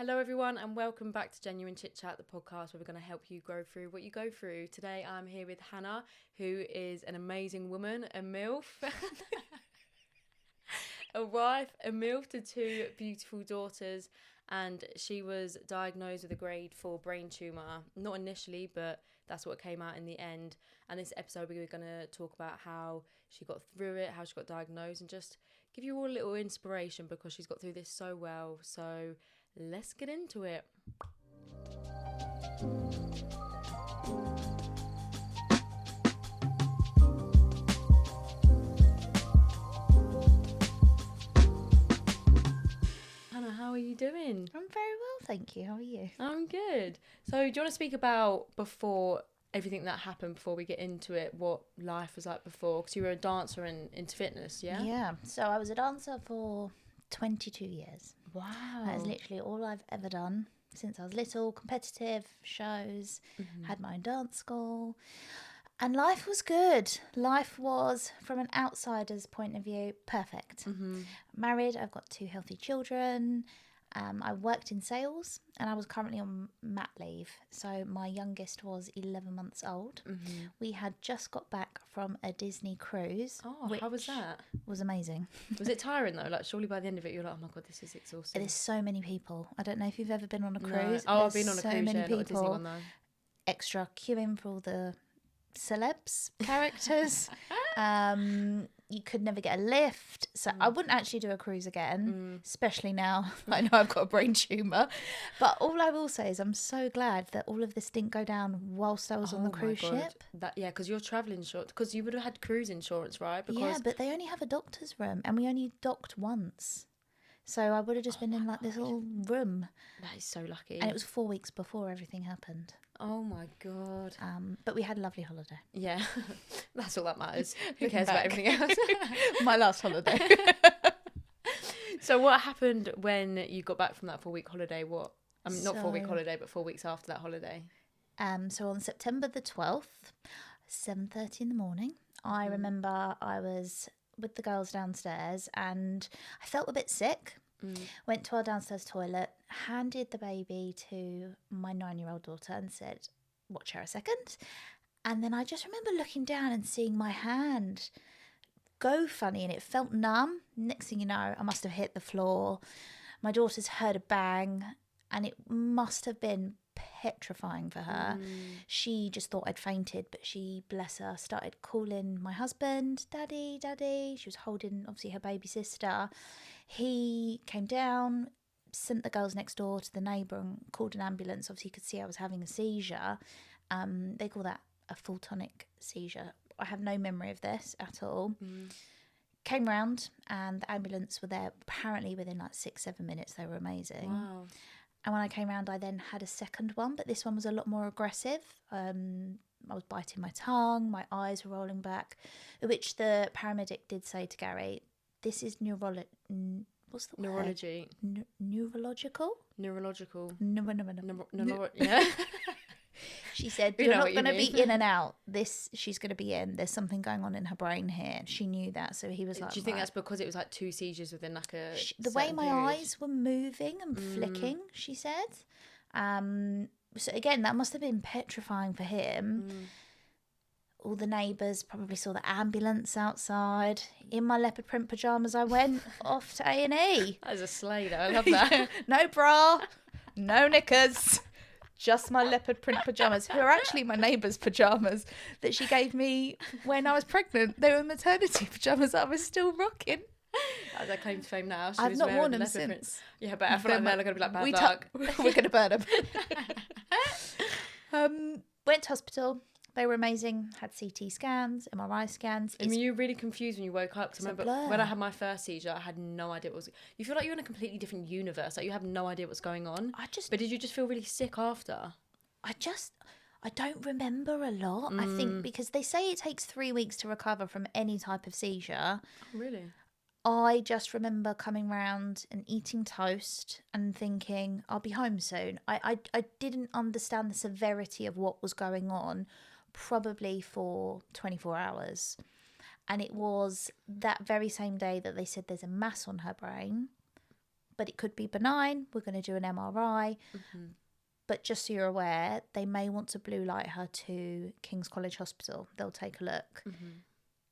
Hello everyone and welcome back to Genuine Chit Chat, the podcast where we're going to help you grow through what you go through. Today I'm here with Hannah, who is an amazing woman, a MILF, a wife, a MILF to two beautiful daughters, and she was diagnosed with a grade 4 brain tumour. Not initially, but that's what came out in the end. And this episode we're going to talk about how she got through it, how she got diagnosed, and just give you all a little inspiration because she's got through this so well. So let's get into it. Hannah, how are you doing? I'm very well, thank you. How are you? I'm good. So do you want to speak about before everything that happened, before we get into it, what life was like before? Because you were a dancer and into fitness, yeah? Yeah. So I was a dancer for 22 years. Wow. That is literally all I've ever done since I was little. Competitive shows, had my own dance school. And life was good. Life was, from an outsider's point of view, perfect. Married, I've got 2 healthy children. I worked in sales and I was currently on mat leave. So my youngest was 11 months old. We had just got back from a Disney cruise. Oh, how was that? Was amazing. Was it tiring though? Like surely by the end of it you're like, oh my God, this is exhausting. There's so many people. I don't know if you've ever been on a No. cruise. Oh, I've been on a so cruise, many yeah, not a Disney people. one though. Extra queuing for all the celebs characters. You could never get a lift. So I wouldn't actually do a cruise again, especially now I know I've got a brain tumour. But all I will say is I'm so glad that all of this didn't go down whilst I was on the cruise ship. Yeah, because you're travel insurance, because you would have had cruise insurance, right? Because Yeah, but they only have a doctor's room and we only docked once. So I would have just been in like this little room. that is so lucky. And it was 4 weeks before everything happened. Oh my God. But we had a lovely holiday. Yeah, that's all that matters. Who Looking cares about back. everything else? My last holiday. So what happened when you got back from that 4-week holiday? Not 4-week So- holiday, but 4 weeks after that holiday. So on September the 12th, 7:30 in the morning, I remember I was with the girls downstairs and I felt a bit sick. Went to our downstairs toilet, handed the baby to my 9-year-old daughter and said, watch her a second. And then I just remember looking down and seeing my hand go funny and it felt numb. Next thing you know, I must have hit the floor. My daughter's heard a bang and it must have been petrifying for her. She just thought I'd fainted, but she, bless her, started calling my husband, daddy, daddy. She was holding obviously her baby sister. He came down, sent the girls next door to the neighbour and called an ambulance. Obviously, he could see I was having a seizure. They call that a full tonic seizure. I have no memory of this at all. Came round and the ambulance were there apparently within like 6-7 minutes. They were amazing. Wow. And when I came round, I then had a second one, but this one was a lot more aggressive. I was biting my tongue, my eyes were rolling back, which the paramedic did say to Gary, this is what's the word? Neurology. Neurological? Neurological. Yeah. She said, You you're know not what you going to be mean. in and out. She's going to be in. There's something going on in her brain here. She knew that. So he was like, Do you think right. that's because it was like 2 seizures within like a The way certain my period? eyes were moving and flicking, she said. So again, that must have been petrifying for him. All the neighbours probably saw the ambulance outside. In my leopard print pyjamas, I went off to A&E. That is a slay though. I love that. No bra, no knickers, just my leopard print pyjamas, who are actually my neighbour's pyjamas that she gave me when I was pregnant. They were maternity pyjamas that I was still rocking. As I claim to fame now, she I've was not wearing worn the them leopard print. since. Yeah, but I feel like they're going to be like bad We luck. we're going to burn them. Went to hospital. They were amazing. Had CT scans, MRI scans. I mean, you were really confused when you woke up. 'Cause I It's a remember blur. when I had my first seizure, I had no idea what was. You feel like you're in a completely different universe. Like you have no idea what's going on. But did you just feel really sick after? I don't remember a lot. I think because they say it takes 3 weeks to recover from any type of seizure. Oh, really? I just remember coming round and eating toast and thinking, I'll be home soon. I didn't understand the severity of what was going on, probably for 24 hours. And it was that very same day that they said there's a mass on her brain, but it could be benign. We're going to do an MRI. But just so you're aware, they may want to blue light her to King's College Hospital. They'll take a look.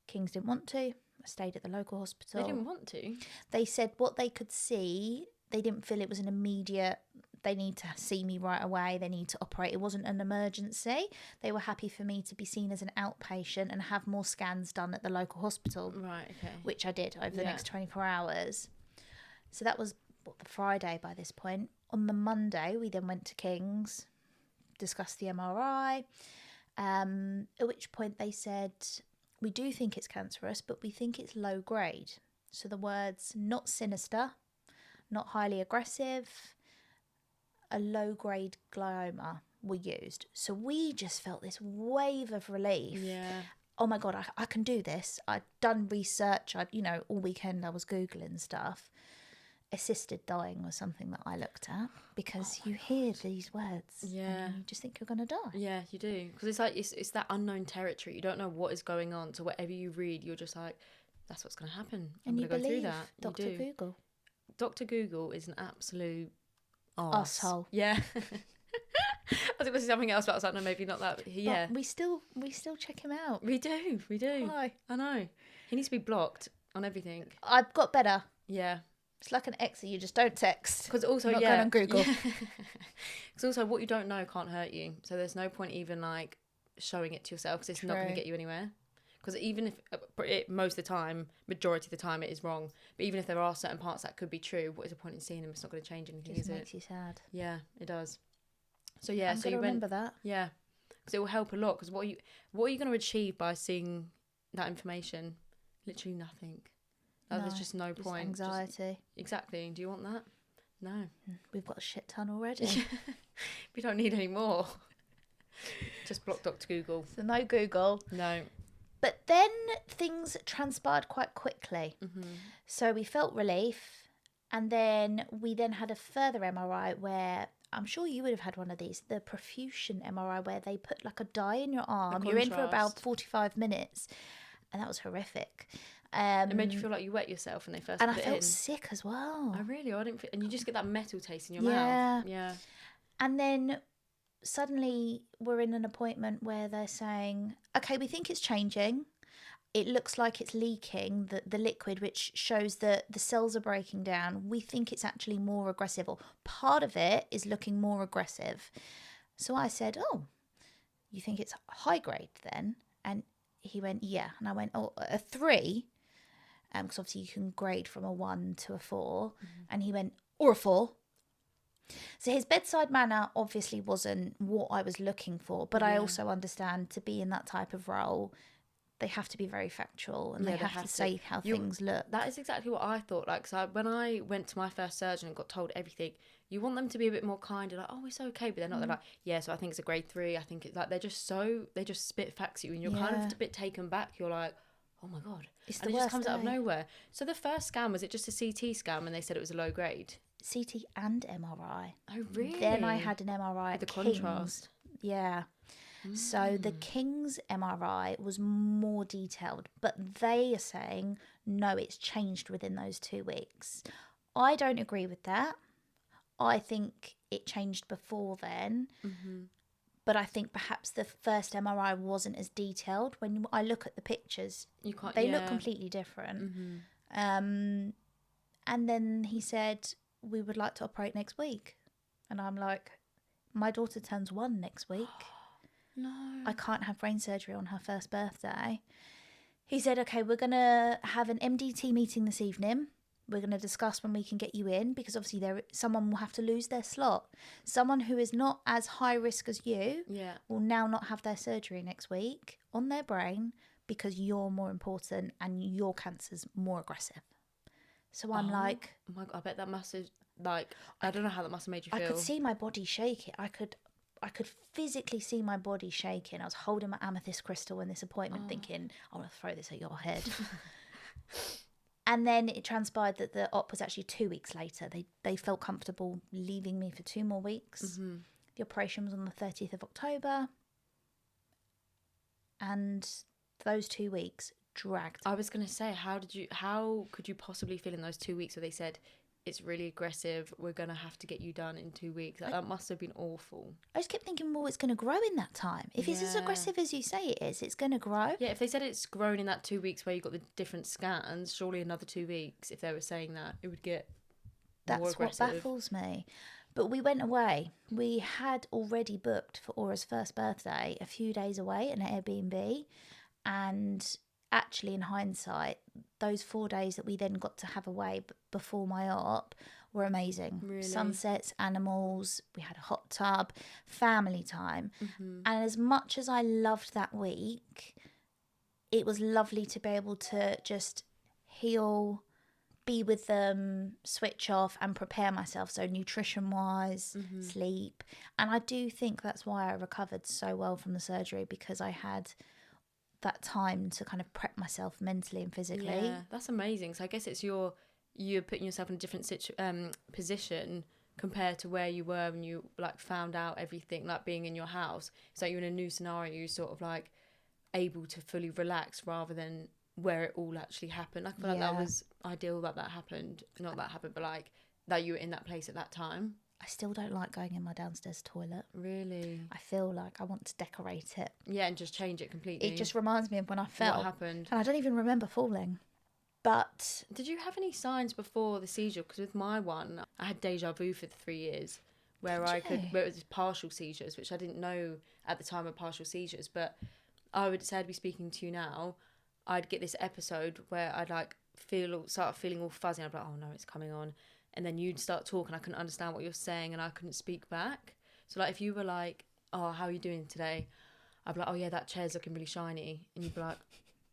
King's didn't want to. I stayed at the local hospital. They didn't want to? They said what they could see, they didn't feel it was an immediate, they need to see me right away, they need to operate. It wasn't an emergency. They were happy for me to be seen as an outpatient and have more scans done at the local hospital. Right, okay. Which I did over the next 24 hours. So that was the Friday by this point. On the Monday, we then went to King's, discussed the MRI, at which point they said, we do think it's cancerous, but we think it's low grade. So the words not sinister, not highly aggressive, a low grade glioma were used. So we just felt this wave of relief. Yeah. Oh my God, I can do this. I'd done research. All weekend I was Googling stuff. Assisted dying was something that I looked at because you hear these words and you just think you're going to die. Yeah, you do. Because it's like, it's that unknown territory. You don't know what is going on. So whatever you read, you're just like, that's what's going to happen. I'm going to go through that. Dr. Google. Dr. Google is an absolute arsehole. Yeah. I was going to say something else, but I was like, no, maybe not that. But yeah. But we still check him out. We do. Why? I know. He needs to be blocked on everything. I've got better. Yeah. It's like an exit, you just don't text. Because also, not going on Google. Because also, what you don't know can't hurt you. So there's no point even like showing it to yourself because it's not going to get you anywhere. Because even if most of the time, majority of the time, it is wrong. But even if there are certain parts that could be true, what is the point in seeing them? It's not going to change anything, is it? It makes you sad. Yeah, it does. So yeah, I'm so you remember that. Yeah, because it will help a lot. Because what are you going to achieve by seeing that information? Literally nothing. There's just no point. Anxiety. Exactly. Do you want that? No. We've got a shit ton already. We don't need any more. Just block Dr. Google. So no Google. No. But then things transpired quite quickly. So we felt relief. And then we had a further MRI where, I'm sure you would have had one of these, the perfusion MRI where they put like a dye in your arm. You're in for about 45 minutes. And that was horrific. It made you feel like you wet yourself when they first put it in. And I felt sick as well. Oh, really? I didn't feel... And you just get that metal taste in your mouth. Yeah. And then suddenly we're in an appointment where they're saying, okay, we think it's changing. It looks like it's leaking, the liquid, which shows that the cells are breaking down. We think it's actually more aggressive, or part of it is looking more aggressive. So I said, oh, you think it's high grade then? And he went, yeah. And I went, oh, a 3. Because obviously you can grade from a 1 to a 4. And he went, or a 4. So his bedside manner obviously wasn't what I was looking for. But I also understand to be in that type of role, they have to be very factual and they have to say how things look. That is exactly what I thought. Like, so when I went to my first surgeon and got told everything, you want them to be a bit more kind and like, oh, it's okay. But they're not. They're like, yeah, so I think it's a grade 3. I think it's like, they just spit facts at you and you're kind of a bit taken back. You're like, oh my God. It just comes out of nowhere. So the first scan, was it just a CT scan when they said it was a low grade? CT and MRI. Oh, really? Then I had an MRI with at the King's. Contrast. Yeah. So the King's MRI was more detailed, but they are saying, no, it's changed within those 2 weeks. I don't agree with that. I think it changed before then. But I think perhaps the first MRI wasn't as detailed. When I look at the pictures, they look completely different. And then he said, we would like to operate next week. And I'm like, my daughter turns 1 next week. No. I can't have brain surgery on her first birthday. He said, okay, we're going to have an MDT meeting this evening. We're going to discuss when we can get you in, because obviously someone will have to lose their slot. Someone who is not as high risk as you will now not have their surgery next week on their brain because you're more important and your cancer's more aggressive. So I'm like... Oh my God, I bet that must have, like, I don't know how that must have made you feel. I could see my body shaking. I could physically see my body shaking. I was holding my amethyst crystal in this appointment thinking, I want to throw this at your head. And then it transpired that the op was actually 2 weeks later. They felt comfortable leaving me for 2 more weeks. The operation was on the 30th of October. And those 2 weeks dragged. I was going to say, how could you possibly feel in those 2 weeks where they said it's really aggressive, we're going to have to get you done in 2 weeks. Like, that must have been awful. I just kept thinking, well, it's going to grow in that time. If it's as aggressive as you say it is, it's going to grow. Yeah, if they said it's grown in that 2 weeks where you got the different scans, surely another 2 weeks, if they were saying that, it would get more aggressive. That's what baffles me. But we went away. We had already booked for Aura's first birthday a few days away in an Airbnb. And actually, in hindsight, those 4 days that we then got to have away before my op were amazing. Really? Sunsets, animals, we had a hot tub, family time. And as much as I loved that week, it was lovely to be able to just heal, be with them, switch off and prepare myself. So nutrition wise, sleep. And I do think that's why I recovered so well from the surgery, because I had that time to kind of prep myself mentally and physically. Yeah, that's amazing. So I guess it's you're putting yourself in a different position compared to where you were when you like found out everything, like being in your house. It's like you're in a new scenario, you're sort of like able to fully relax rather than where it all actually happened. I feel like that was ideal that happened. Not that happened, but like that you were in that place at that time. I still don't like going in my downstairs toilet. Really? I feel like I want to decorate it. Yeah, and just change it completely. It just reminds me of when I fell. What happened? And I don't even remember falling. But did you have any signs before the seizure? Because with my one, I had deja vu for 3 years, where it was partial seizures, which I didn't know at the time of partial seizures. But I would say I'd be speaking to you now, I'd get this episode where I'd like start feeling all fuzzy, and I'd be like, oh no, it's coming on. And then you'd start talking, I couldn't understand what you're saying, and I couldn't speak back. So like if you were like, oh, how are you doing today? I'd be like, oh yeah, that chair's looking really shiny. And you'd be like,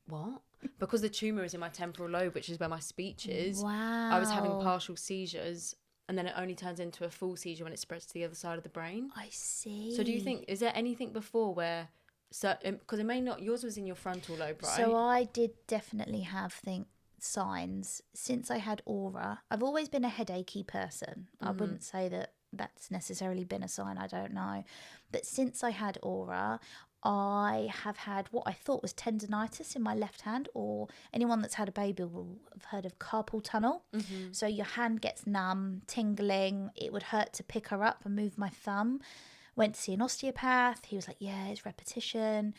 what? Because the tumour is in my temporal lobe, which is where my speech is. Wow. I was having partial seizures, and then it only turns into a full seizure when it spreads to the other side of the brain. I see. So do you think, is there anything before where, because it may not, yours was in your frontal lobe, right? So I did definitely have signs since I had Aura. I've always been a headachy person. I wouldn't say that that's necessarily been a sign, I don't know. But since I had Aura, I have had what I thought was tendinitis in my left hand, or anyone that's had a baby will have heard of carpal tunnel. So your hand gets numb, tingling. It would hurt to pick her up and move my thumb. Went to see an osteopath. He was like, yeah, it's repetition.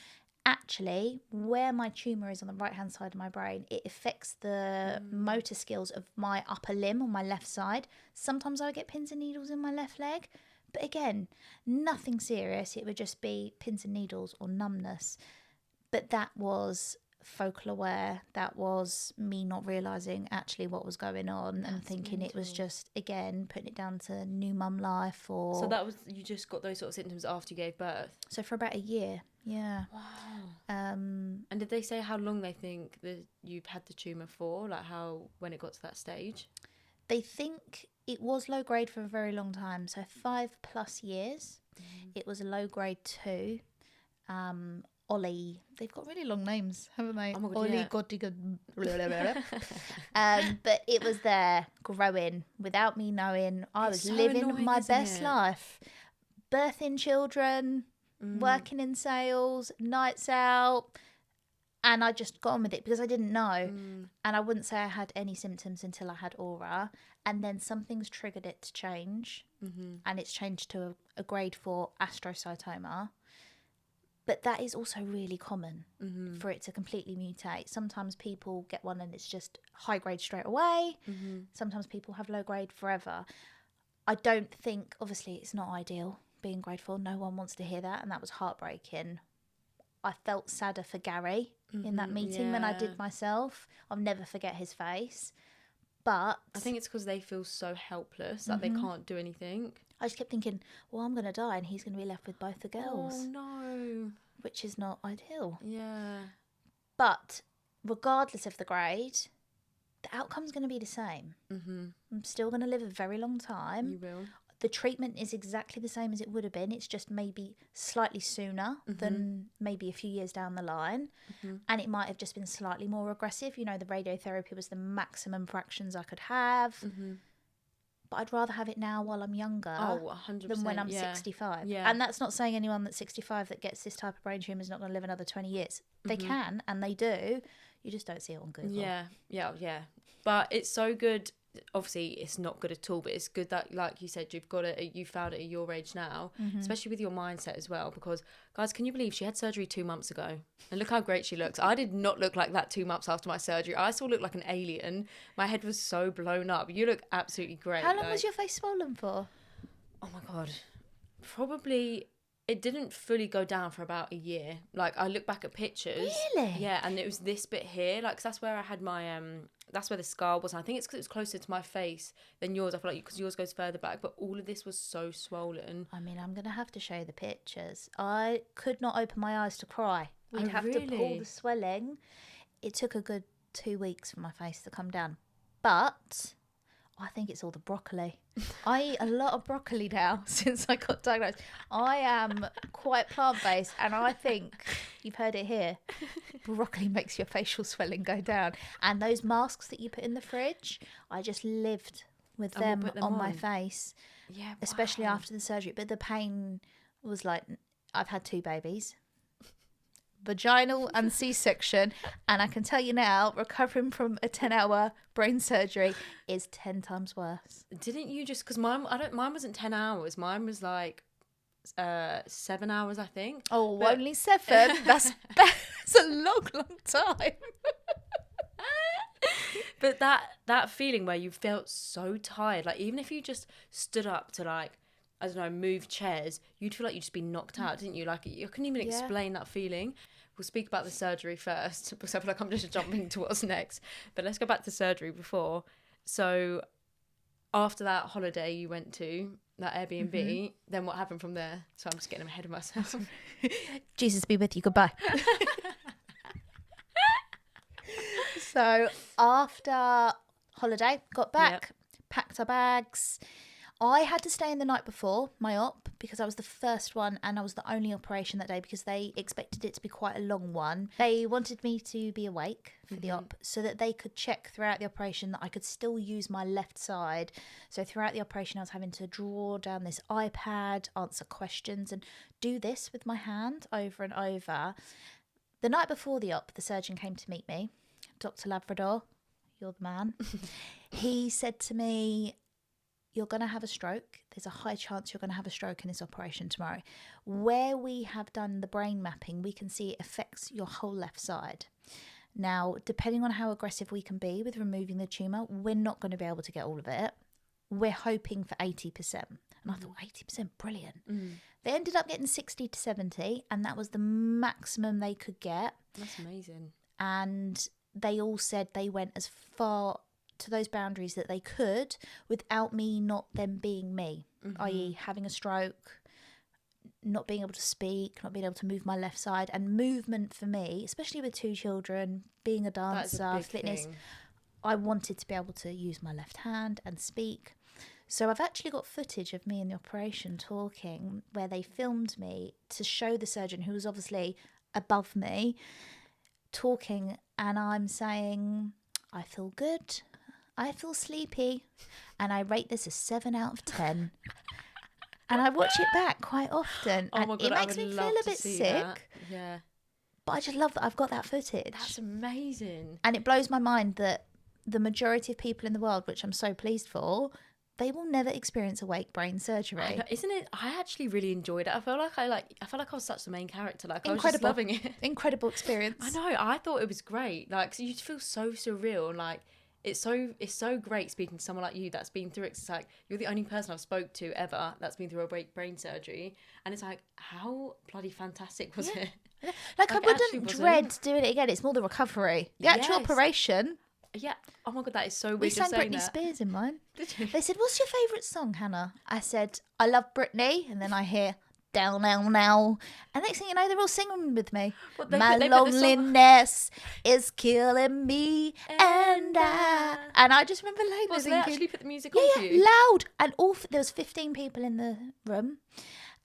Actually, where my tumour is on the right-hand side of my brain, it affects the motor skills of my upper limb on my left side. Sometimes I would get pins and needles in my left leg. But again, nothing serious. It would just be pins and needles or numbness. But that was focal aware. That was me not realising actually what was going on and thinking it was just, again, putting it down to new mum life. Or So that was, you just got those sort of symptoms after you gave birth? So for about a year, yeah. Wow. And did they say how long they think that you've had the tumour for? Like when it got to that stage? They think it was low grade for a very long time. So 5+ years. It was a low grade 2. Ollie. They've got really long names, haven't they? Oh my God, Ollie, yeah. Godiga, blah, blah, blah, blah. But it was there, growing, without me knowing. I was so living annoying, my isn't best it? life. Birthing children, working in sales, nights out. And I just got on with it because I didn't know. And I wouldn't say I had any symptoms until I had Aura. And then something's triggered it to change. And it's changed to a grade 4 astrocytoma. But that is also really common for it to completely mutate. Sometimes people get one and it's just high grade straight away. Sometimes people have low grade forever. I don't think, obviously, it's not ideal being grade 4. No one wants to hear that. And that was heartbreaking. I felt sadder for Gary in that meeting than I did myself. I'll never forget his face. But I think it's because they feel so helpless that they can't do anything. I just kept thinking, well, I'm going to die and he's going to be left with both the girls. Oh, no. Which is not ideal. Yeah. But regardless of the grade, the outcome's going to be the same. I'm still going to live a very long time. You will. The treatment is exactly the same as it would have been. It's just maybe slightly sooner than maybe a few years down the line. And it might have just been slightly more aggressive. You know, the radiotherapy was the maximum fractions I could have. But I'd rather have it now while I'm younger 100%, than when I'm 65. Yeah. And that's not saying anyone that's 65 that gets this type of brain tumour is not going to live another 20 years. They can, and they do. You just don't see it on Google. Yeah. But it's so good obviously it's not good at all, but it's good that, like you said, you found it at your age now, especially with your mindset as well, because guys, can you believe she had surgery 2 months ago and look how great she looks? I did not look like that 2 months after my surgery. I still look like an alien. My head was so blown up. You look absolutely great. How long was your face swollen for? Oh my God, probably, it didn't fully go down for about a year. Like, I look back at pictures. Really? Yeah, and it was this bit here, like, 'cause that's where I had my that's where the scar was. And I think it's because it's closer to my face than yours. I feel like because yours goes further back, but all of this was so swollen. I mean, I'm gonna have to show you the pictures. I could not open my eyes to cry. We'd have to pull the swelling. It took a good 2 weeks for my face to come down, but I think it's all the broccoli. I eat a lot of broccoli now since I got diagnosed. I am quite plant-based, and I think, you've heard it here, broccoli makes your facial swelling go down. And those masks that you put in the fridge, I just lived with them on my face, especially after the surgery. But the pain was like, I've had 2 babies, vaginal and C-section, and I can tell you now, recovering from a 10-hour brain surgery is 10 times worse. Didn't you just, because mine wasn't 10 hours, mine was like 7 hours, I think. Oh, but only 7? That's a long time. But that feeling where you felt so tired, like even if you just stood up to, like, I don't know, move chairs, you'd feel like you'd just be knocked out, didn't you? Like, you couldn't even explain that feeling. We'll speak about the surgery first, because I feel like I'm just jumping to what's next. But let's go back to surgery before. So after that holiday you went to, that Airbnb, then what happened from there? So I'm just getting ahead of myself. Jesus be with you. Goodbye. So after holiday, got back, packed our bags. I had to stay in the night before my op because I was the first one and I was the only operation that day because they expected it to be quite a long one. They wanted me to be awake for the op so that they could check throughout the operation that I could still use my left side. So throughout the operation, I was having to draw down this iPad, answer questions and do this with my hand over and over. The night before the op, the surgeon came to meet me. Dr. Labrador, you're the man. He said to me, you're going to have a stroke. There's a high chance you're going to have a stroke in this operation tomorrow. Where we have done the brain mapping, we can see it affects your whole left side. Now, depending on how aggressive we can be with removing the tumour, we're not going to be able to get all of it. We're hoping for 80%. And I thought, 80%, brilliant. They ended up getting 60 to 70, and that was the maximum they could get. That's amazing. And they all said they went as far to those boundaries that they could without me not them being me, i.e. having a stroke, not being able to speak, not being able to move my left side. And movement for me, especially with 2 children, being a dancer, fitness, I wanted to be able to use my left hand and speak. So I've actually got footage of me in the operation talking where they filmed me to show the surgeon, who was obviously above me, talking, and I'm saying, I feel good, I feel sleepy, and I rate this a 7 out of 10. And I watch it back quite often, and God, it makes me feel a bit sick. That. Yeah. But I just love that I've got that footage. That's amazing. And it blows my mind that the majority of people in the world, which I'm so pleased for, they will never experience awake brain surgery. Know, isn't it? I actually really enjoyed it. I felt like I was such the main character. Like, I was just loving it. Incredible experience. I know. I thought it was great. Like, so you feel so surreal. Like, it's so great speaking to someone like you that's been through it. It's like, you're the only person I've spoke to ever that's been through a brain surgery, and it's like, how bloody fantastic was it? Like, I wouldn't dread doing it again. It's more the recovery. The actual operation. Yeah. Oh my God, that is so weird. We sang Britney Spears in mine. Did you? They said, what's your favourite song, Hannah? I said, I love Britney. And then I hear, down, down, now. And next thing you know, they're all singing with me. My loneliness is killing me and I just remember later thinking. They actually put the music on for you? Loud. And there was 15 people in the room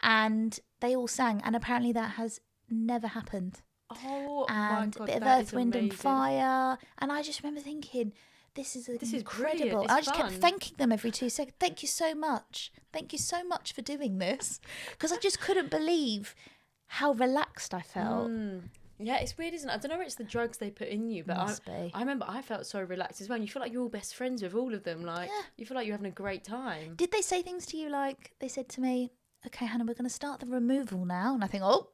and they all sang. And apparently that has never happened. Oh, and my God, a bit of Earth, Wind and Fire. And I just remember thinking, this is incredible. I just kept thanking them every 2 seconds. Thank you so much. Thank you so much for doing this. Because I just couldn't believe how relaxed I felt. Yeah, it's weird, isn't it? I don't know if it's the drugs they put in you, but I remember I felt so relaxed as well. And you feel like you're all best friends with all of them. Like, you feel like you're having a great time. Did they say things to you like, they said to me, okay, Hannah, we're going to start the removal now. And I think, oh,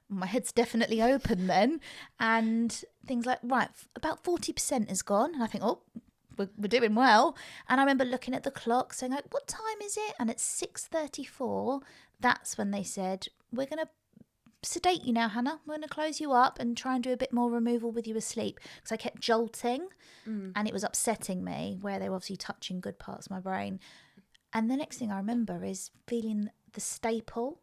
my head's definitely open then. And things like, right, about 40% is gone. And I think, oh, we're doing well. And I remember looking at the clock saying, like, what time is it? And it's 6:34. That's when they said, we're going to sedate you now, Hannah. We're going to close you up and try and do a bit more removal with you asleep. Because I kept jolting and it was upsetting me, where they were obviously touching good parts of my brain. And the next thing I remember is feeling the staple.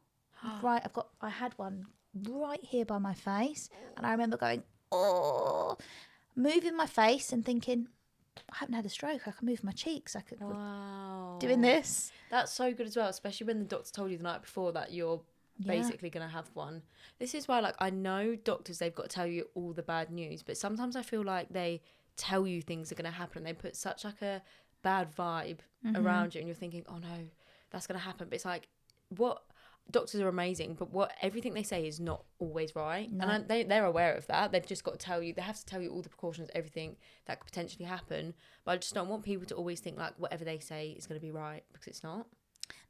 Right, I had one right here by my face. And I remember going, oh, moving my face and thinking, I haven't had a stroke. I can move my cheeks. I could doing this. That's so good as well, especially when the doctor told you the night before that you're basically going to have one. This is why, like, I know doctors, they've got to tell you all the bad news, but sometimes I feel like they tell you things are going to happen and they put such like a bad vibe around you and you're thinking, oh no, that's going to happen. But it's like, what doctors are amazing, but what everything they say is not always right. No. And they're aware of that. They've just got to tell you, they have to tell you all the precautions, everything that could potentially happen. But I just don't want people to always think like whatever they say is going to be right, because it's not.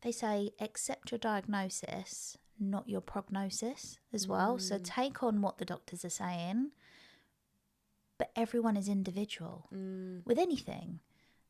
They say accept your diagnosis, not your prognosis as well. So take on what the doctors are saying, but everyone is individual with anything.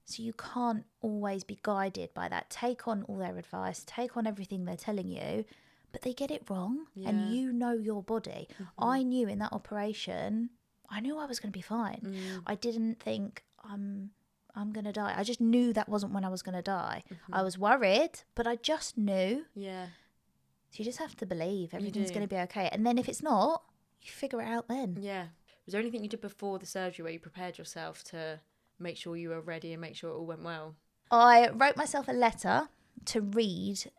So you can't always be guided by that. Take on all their advice, take on everything they're telling you, but they get it wrong. And you know your body. I knew in that operation, I knew I was going to be fine. I didn't think I'm going to die. I just knew that wasn't when I was going to die. I was worried, but I just knew. Yeah. So you just have to believe everything's going to be okay. And then if it's not, you figure it out then. Yeah. Was there anything you did before the surgery where you prepared yourself to make sure you were ready and make sure it all went well? I wrote myself a letter to read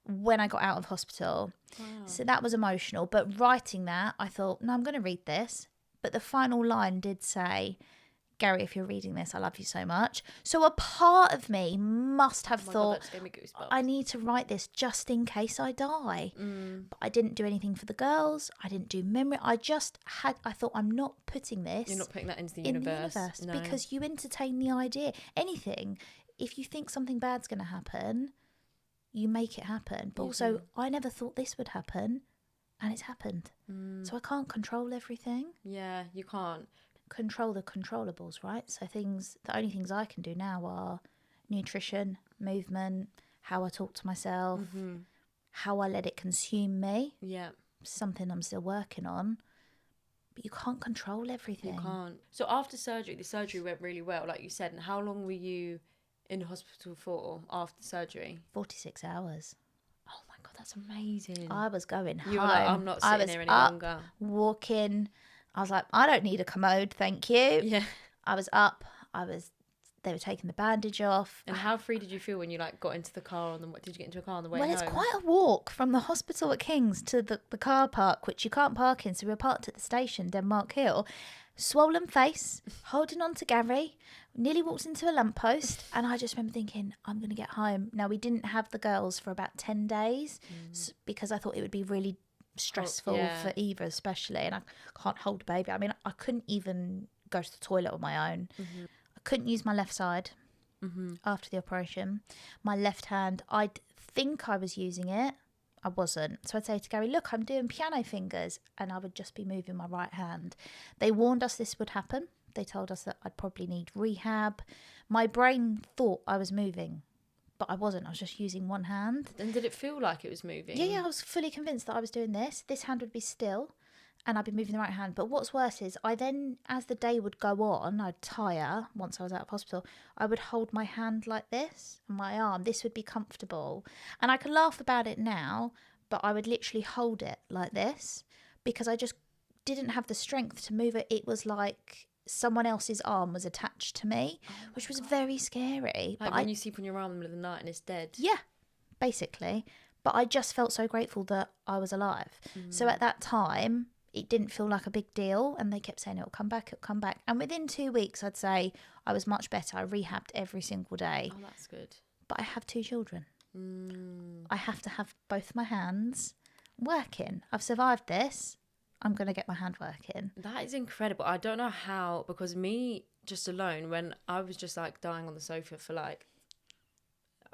when I got out of hospital. Wow. So that was emotional. But writing that, I thought, no, I'm going to read this. But the final line did say, Gary, if you're reading this, I love you so much. So a part of me must have thought, I need to write this just in case I die. But I didn't do anything for the girls. I didn't do memory. I thought, I'm not putting this. You're not putting that into the universe. No. Because you entertain the idea. Anything, if you think something bad's going to happen, you make it happen. But also, I never thought this would happen. And it's happened. So I can't control everything. Yeah, you can't. Control the controllables, right? So the only things I can do now are nutrition, movement, how I talk to myself, how I let it consume me. Yeah. Something I'm still working on. But you can't control everything. You can't. So after surgery, the surgery went really well, like you said. And how long were you in hospital for after surgery? 46 hours. Oh my God, that's amazing. I was going home. You were like, I'm not sitting there any longer. Walking. I was like, I don't need a commode, thank you. Yeah. I was up. They were taking the bandage off. And how free did you feel when you like got into the car did you get into a car on the way home? Well, it's quite a walk from the hospital at King's to the car park, which you can't park in. So we were parked at the station, Denmark Hill. Swollen face, holding on to Gary, nearly walked into a lamppost. And I just remember thinking, I'm going to get home. Now, we didn't have the girls for about 10 days because I thought it would be really stressful for Eva especially, and I can't hold a baby. I mean, I couldn't even go to the toilet on my own. I couldn't use my left side after the operation. My left hand, I'd think I was using it, I wasn't. So I'd say to Gary, look, I'm doing piano fingers, and I would just be moving my right hand. They warned us this would happen. They told us that I'd probably need rehab. My brain thought I was moving, but I wasn't. I was just using one hand. And did it feel like it was moving? Yeah, I was fully convinced that I was doing this. This hand would be still, and I'd be moving the right hand. But what's worse is I then, as the day would go on, I'd tire, once I was out of hospital, I would hold my hand like this, and my arm. This would be comfortable. And I can laugh about it now, but I would literally hold it like this because I just didn't have the strength to move it. It was like someone else's arm was attached to me, which was very scary. Like when you sleep on your arm in the middle of the night and it's dead. Yeah, basically. But I just felt so grateful that I was alive. So at that time, it didn't feel like a big deal. And they kept saying, it'll come back, it'll come back. And within 2 weeks, I'd say I was much better. I rehabbed every single day. Oh, that's good. But I have 2 children. I have to have both my hands working. I've survived this. I'm going to get my hand working. That is incredible. I don't know how, because me just alone, when I was just like dying on the sofa for like,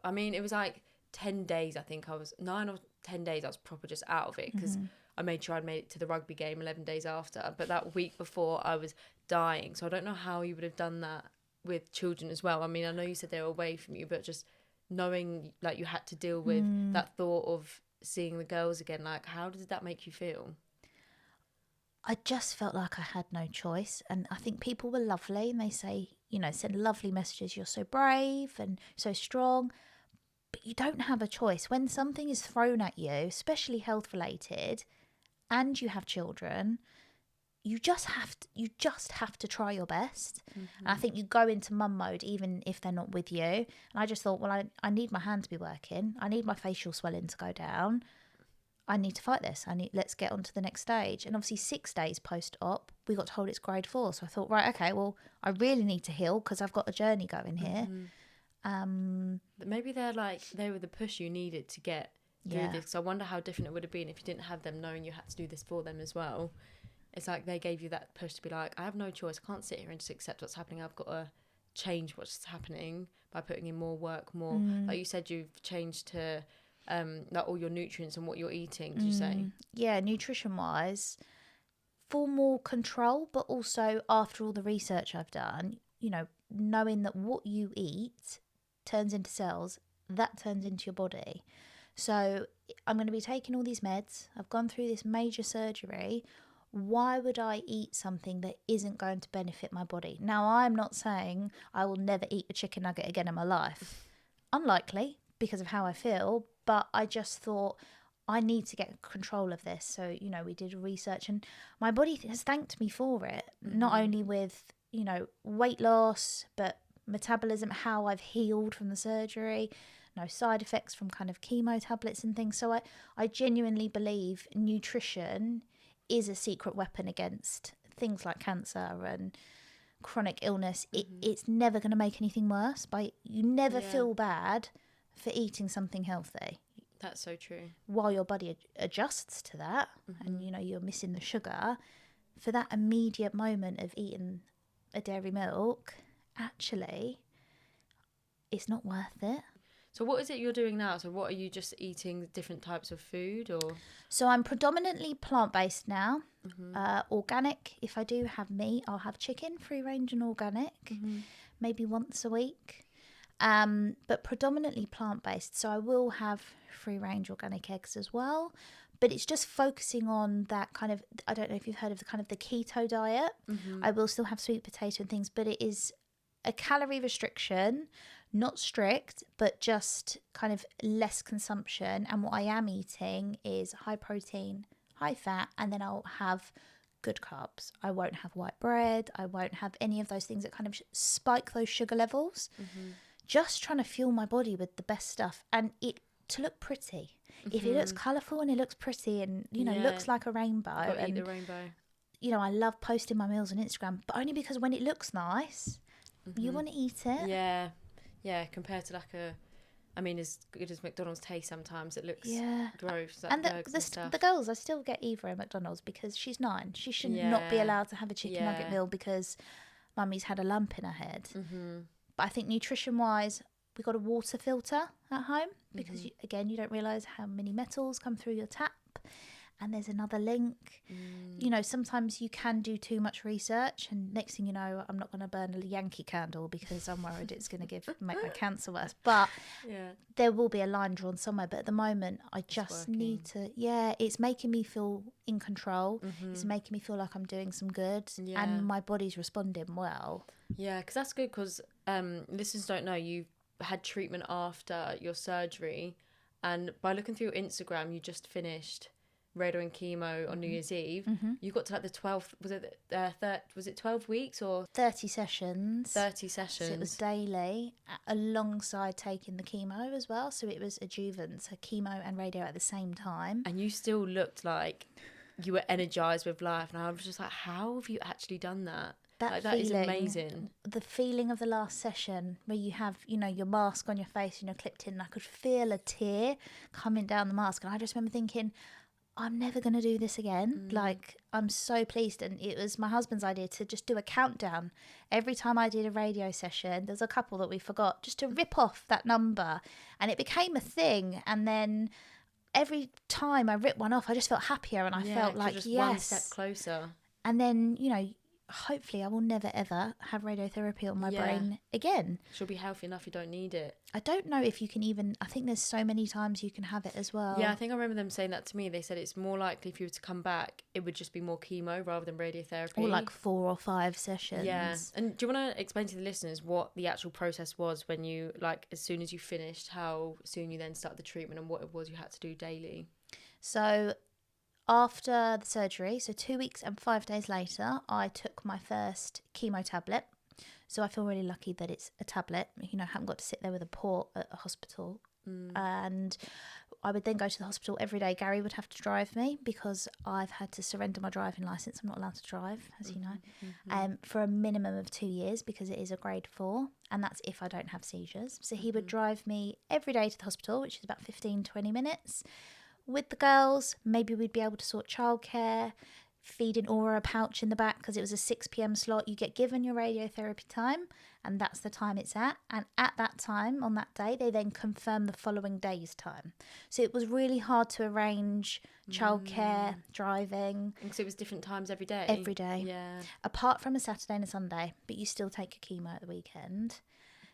I mean, it was like 10 days, I think I was 9 or 10 days. I was proper just out of it because I made sure I'd made it to the rugby game 11 days after. But that week before I was dying. So I don't know how you would have done that with children as well. I mean, I know you said they were away from you, but just knowing like you had to deal with that thought of seeing the girls again, like how did that make you feel? I just felt like I had no choice. And I think people were lovely and they say, you know, send lovely messages. You're so brave and so strong. But you don't have a choice. When something is thrown at you, especially health related, and you have children, you just have to try your best. And I think you go into mum mode even if they're not with you. And I just thought, well, I need my hand to be working. I need my facial swelling to go down. I need to fight this. Let's get on to the next stage. And obviously 6 days post-op, we got told it's grade 4. So I thought, right, okay, well, I really need to heal because I've got a journey going here. Maybe they were the push you needed to get through this. So I wonder how different it would have been if you didn't have them, knowing you had to do this for them as well. It's like they gave you that push to be like, I have no choice. I can't sit here and just accept what's happening. I've got to change what's happening by putting in more work, more. Like you said, you've changed to like all your nutrients and what you're eating, did you say? Yeah, nutrition-wise, for more control, but also after all the research I've done, you know, knowing that what you eat turns into cells, that turns into your body. So I'm going to be taking all these meds. I've gone through this major surgery. Why would I eat something that isn't going to benefit my body? Now, I'm not saying I will never eat a chicken nugget again in my life. Unlikely, because of how I feel, but I just thought I need to get control of this. So, you know, we did research and my body has thanked me for it, not only with, you know, weight loss, but metabolism, how I've healed from the surgery, no side effects from kind of chemo tablets and things. So I genuinely believe nutrition is a secret weapon against things like cancer and chronic illness. It's never going to make anything worse. You never feel bad for eating something healthy. That's so true. While your body adjusts to that and, you know, you're missing the sugar, for that immediate moment of eating a dairy milk, actually, it's not worth it. So what is it you're doing now? So what are you just eating different types of food or? So I'm predominantly plant-based now, organic. If I do have meat, I'll have chicken, free range and organic, maybe once a week. But predominantly plant-based. So I will have free range organic eggs as well. But it's just focusing on that kind of, I don't know if you've heard of the kind of the keto diet. I will still have sweet potato and things, but it is a calorie restriction, not strict, but just kind of less consumption. And what I am eating is high protein, high fat, and then I'll have good carbs. I won't have white bread. I won't have any of those things that kind of spike those sugar levels. Just trying to fuel my body with the best stuff and it to look pretty. If it looks colourful and it looks pretty and, you know, looks like a rainbow. Eat the rainbow. You know, I love posting my meals on Instagram, but only because when it looks nice, you want to eat it. Yeah. Yeah, compared to like I mean, as good as McDonald's tastes sometimes, it looks gross. Like and the girls, I still get Eva at McDonald's because she's 9. She should not be allowed to have a chicken nugget meal because mummy's had a lump in her head. But I think nutrition-wise, we got a water filter at home because, you don't realise how many metals come through your tap. And there's another link. You know, sometimes you can do too much research and next thing you know, I'm not going to burn a Yankee candle because I'm worried it's going to make my cancer worse. But there will be a line drawn somewhere. But at the moment, I just need to, it's making me feel in control. It's making me feel like I'm doing some good and my body's responding well. Yeah, because that's good because listeners don't know, you had treatment after your surgery and by looking through your Instagram, you just finished radio and chemo on New Year's Eve. You got to like the 12th, was it 12 weeks or 30 sessions? 30 sessions. So it was daily alongside taking the chemo as well. So it was adjuvant, so chemo and radio at the same time. And you still looked like you were energized with life. And I was just like, how have you actually done that? That is amazing. The feeling of the last session where you have, you know, your mask on your face and you're clipped in. And I could feel a tear coming down the mask. And I just remember thinking, I'm never going to do this again. Like, I'm so pleased. And it was my husband's idea to just do a countdown. Every time I did a radio session, there's a couple that we forgot, just to rip off that number. And it became a thing. And then every time I ripped one off, I just felt happier. And I felt like, just yes. one step closer. And then, you know, hopefully I will never ever have radiotherapy on my brain again. She'll be healthy enough, you don't need it. I don't know if you can even, I think there's so many times you can have it as well. Yeah, I think I remember them saying that to me. They said it's more likely if you were to come back, it would just be more chemo rather than radiotherapy. Or like 4 or 5 sessions. Yeah. And do you want to explain to the listeners what the actual process was when you, like, as soon as you finished, how soon you then started the treatment and what it was you had to do daily? So after the surgery, so 2 weeks and 5 days later, I took my first chemo tablet. So I feel really lucky that it's a tablet. You know, I haven't got to sit there with a port at a hospital. And I would then go to the hospital every day. Gary would have to drive me because I've had to surrender my driving licence. I'm not allowed to drive, as you know, for a minimum of 2 years because it is a grade 4. And that's if I don't have seizures. So he would drive me every day to the hospital, which is about 15, 20 minutes. With the girls, maybe we'd be able to sort childcare, feed an Aura pouch in the back because it was a 6 p.m. slot. You get given your radiotherapy time and that's the time it's at. And at that time, on that day, they then confirm the following day's time. So it was really hard to arrange childcare, driving. Because it was different times every day? Every day. Yeah. Apart from a Saturday and a Sunday, but you still take your chemo at the weekend.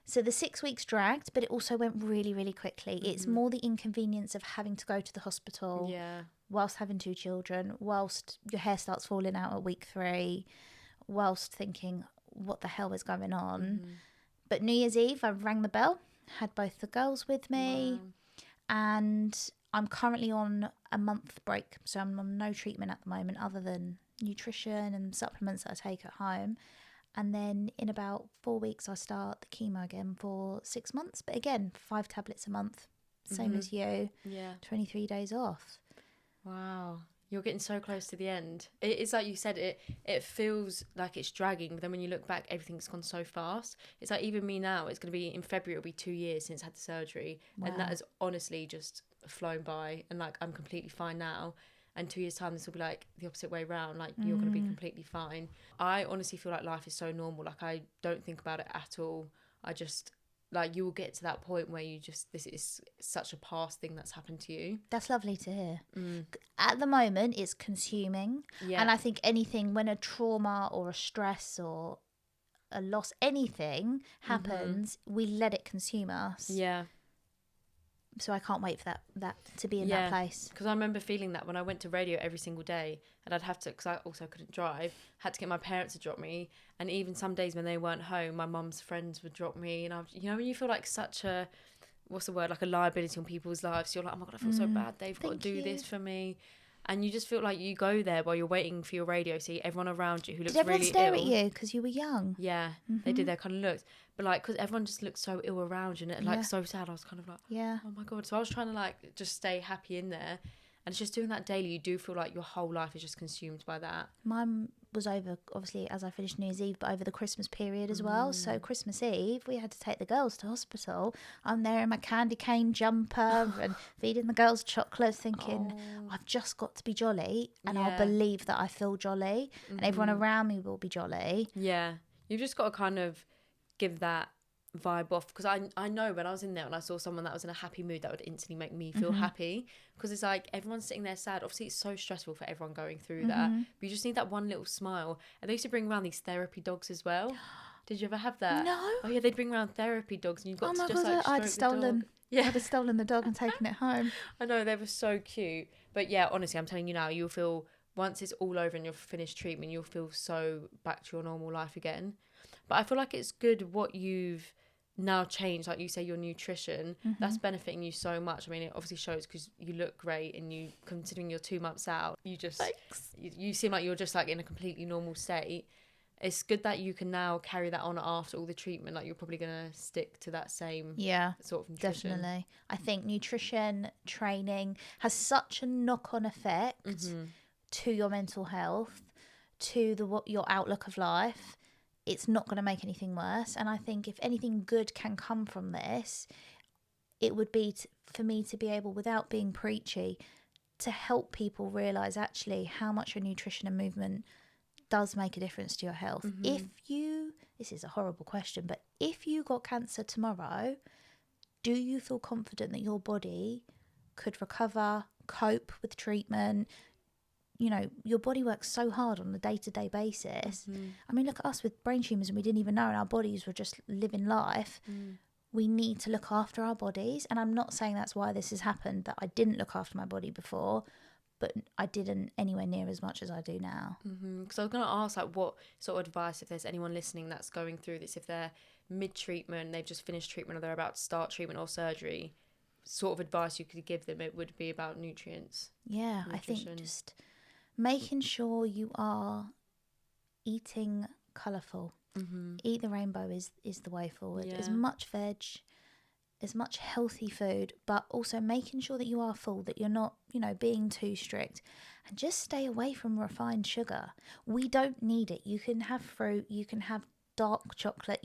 So the 6 weeks dragged, but it also went really, really quickly. It's more the inconvenience of having to go to the hospital whilst having 2 children, whilst your hair starts falling out at week 3, whilst thinking, what the hell is going on? But New Year's Eve, I rang the bell, had both the girls with me, and I'm currently on a month break. So I'm on no treatment at the moment other than nutrition and supplements that I take at home. And then in about 4 weeks, I start the chemo again for 6 months. But again, 5 tablets a month, same as you. Yeah. 23 days off. Wow. You're getting so close to the end. It's like you said, it feels like it's dragging. But then when you look back, everything's gone so fast. It's like even me now, it's going to be in February, it'll be 2 years since I had the surgery. Wow. And that has honestly just flown by. And like, I'm completely fine now. And 2 years' time, this will be like the opposite way round. Like, you're going to be completely fine. I honestly feel like life is so normal. Like, I don't think about it at all. I just, like, you will get to that point where you just, this is such a past thing that's happened to you. That's lovely to hear. At the moment, it's consuming. Yeah. And I think anything, when a trauma or a stress or a loss, anything happens, we let it consume us. Yeah. So I can't wait for that to be in that place. Because I remember feeling that when I went to radio every single day, and I'd have to, because I also couldn't drive, had to get my parents to drop me. And even some days when they weren't home, my mum's friends would drop me. And you know, when you feel like such a, what's the word, like a liability on people's lives, you're like, oh my God, I feel so bad. They've got to do this for me. And you just feel like you go there while you're waiting for your radio, see everyone around you who looks really ill. Did everyone stare at you because you were young? Yeah, they did their kind of looks. But like, because everyone just looked so ill around you and like so sad, I was kind of like, oh my God. So I was trying to like just stay happy in there. And it's just doing that daily, you do feel like your whole life is just consumed by that. Mine was over, obviously, as I finished New Year's Eve, but over the Christmas period as well. So Christmas Eve, we had to take the girls to hospital. I'm there in my candy cane jumper and feeding the girls chocolate, thinking, I've just got to be jolly and I'll believe that I feel jolly and everyone around me will be jolly. Yeah. You've just got to kind of give that vibe off, because I know when I was in there and I saw someone that was in a happy mood, that would instantly make me feel happy, because it's like everyone's sitting there sad. Obviously it's so stressful for everyone going through that, but you just need that one little smile. And they used to bring around these therapy dogs as well. Did you ever have that? No. Oh yeah, they'd bring around therapy dogs and you've got to just God, like I'd stolen the dog and taken it home. I know, they were so cute. But yeah, honestly, I'm telling you now, you'll feel, once it's all over and you're finished treatment, you'll feel so back to your normal life again. But I feel like it's good what you've now changed, like you say, your nutrition, that's benefiting you so much. I mean, it obviously shows because you look great, and you, considering you're 2 months out, you just you seem like you're just like in a completely normal state. It's good that you can now carry that on after all the treatment. Like, you're probably gonna stick to that same sort of nutrition. Definitely. I think nutrition training has such a knock-on effect to your mental health, to your outlook of life. It's not going to make anything worse. And I think if anything good can come from this, it would be for me to be able, without being preachy, to help people realise actually how much your nutrition and movement does make a difference to your health. This is a horrible question, but if you got cancer tomorrow, do you feel confident that your body could recover, cope with treatment? You know, your body works so hard on a day-to-day basis. I mean, look at us with brain tumours, and we didn't even know, and our bodies were just living life. We need to look after our bodies. And I'm not saying that's why this has happened, that I didn't look after my body before, but I didn't anywhere near as much as I do now. Because I was going to ask, like, what sort of advice, if there's anyone listening that's going through this, if they're mid-treatment, they've just finished treatment, or they're about to start treatment or surgery, sort of advice you could give them, it would be about nutrients. Yeah, nutrition. I think just making sure you are eating colourful. Eat the rainbow is the way forward. As much veg, as much healthy food, but also making sure that you are full, that you're not, you know, being too strict, and just stay away from refined sugar. We don't need it. You can have fruit, you can have dark chocolate.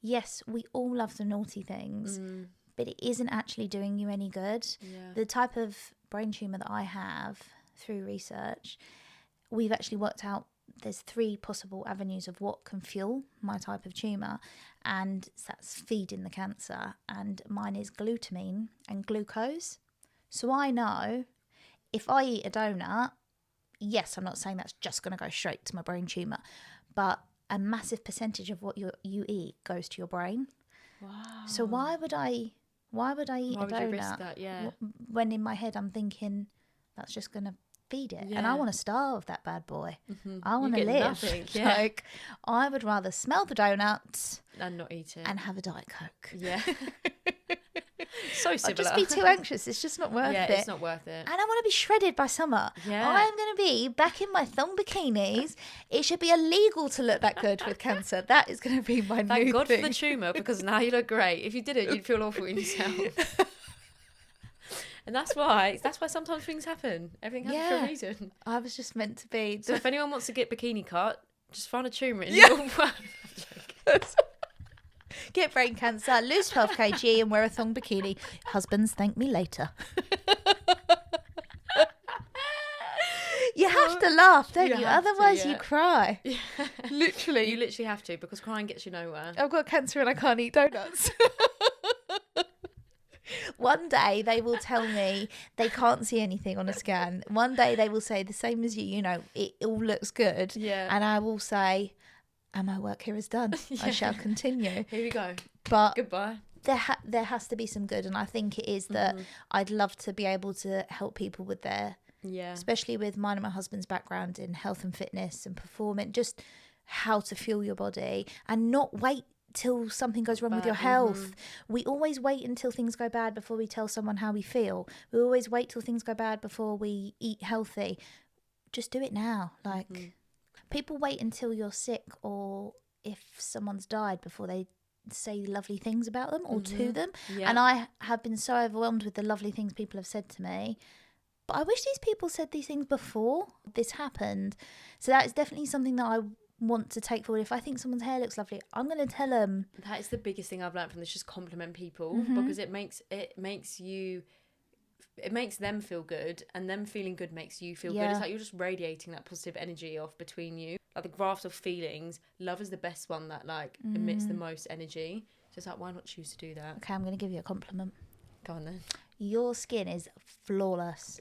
Yes, we all love the naughty things, but it isn't actually doing you any good. The type of brain tumour that I have, through research, we've actually worked out there's 3 possible avenues of what can fuel my type of tumour, and that's feeding the cancer, and mine is glutamine and glucose. So I know if I eat a donut, yes, I'm not saying that's just going to go straight to my brain tumour, but a massive percentage of what you eat goes to your brain. Wow. So why would I eat a donut, risk that, when in my head I'm thinking that's just going to feed it, and I want to starve that bad boy. I want to live. Nothing, Like, I would rather smell the donuts and not eat it and have a Diet Coke. So similar. I'd just be too anxious. It's just not worth it. It's not worth it. And I want to be shredded by summer. I'm going to be back in my thong bikinis. It should be illegal to look that good with cancer. That is going to be my new thing. Thank God for the tumour, because now you look great. If you didn't, you'd feel awful in yourself. And that's why sometimes things happen. Everything happens for a reason. I was just meant to be. So if anyone wants to get bikini cut, just find a tumour in your Get brain cancer, lose 12 kg and wear a thong bikini. Husbands, thank me later. You have to laugh, don't you? Otherwise you cry. Literally. You literally have to, because crying gets you nowhere. I've got cancer and I can't eat donuts. One day they will tell me they can't see anything on a scan. One day they will say the same as you, it all looks good. And I will say, and my work here is done. I shall continue. Here we go. But goodbye. There has to be some good, and I think it is that I'd love to be able to help people with their, especially with mine and my husband's background in health and fitness and performance, just how to fuel your body and not wait till something goes wrong with your health. We always wait until things go bad before we tell someone how we feel. We always wait till things go bad before we eat healthy. Just do it now. People wait until you're sick or if someone's died before they say lovely things about them or to them. And I have been so overwhelmed with the lovely things people have said to me. But I wish these people said these things before this happened. So that is definitely something that I want to take forward. If I think someone's hair looks lovely, I'm going to tell them. That is the biggest thing I've learned from this, just compliment people, because it makes them feel good, and them feeling good makes you feel good. It's like you're just radiating that positive energy off between you, like the graph of feelings. Love is the best one that emits the most energy. So it's like, why not choose to do that? Okay, I'm going to give you a compliment. Go on then. Your skin is flawless.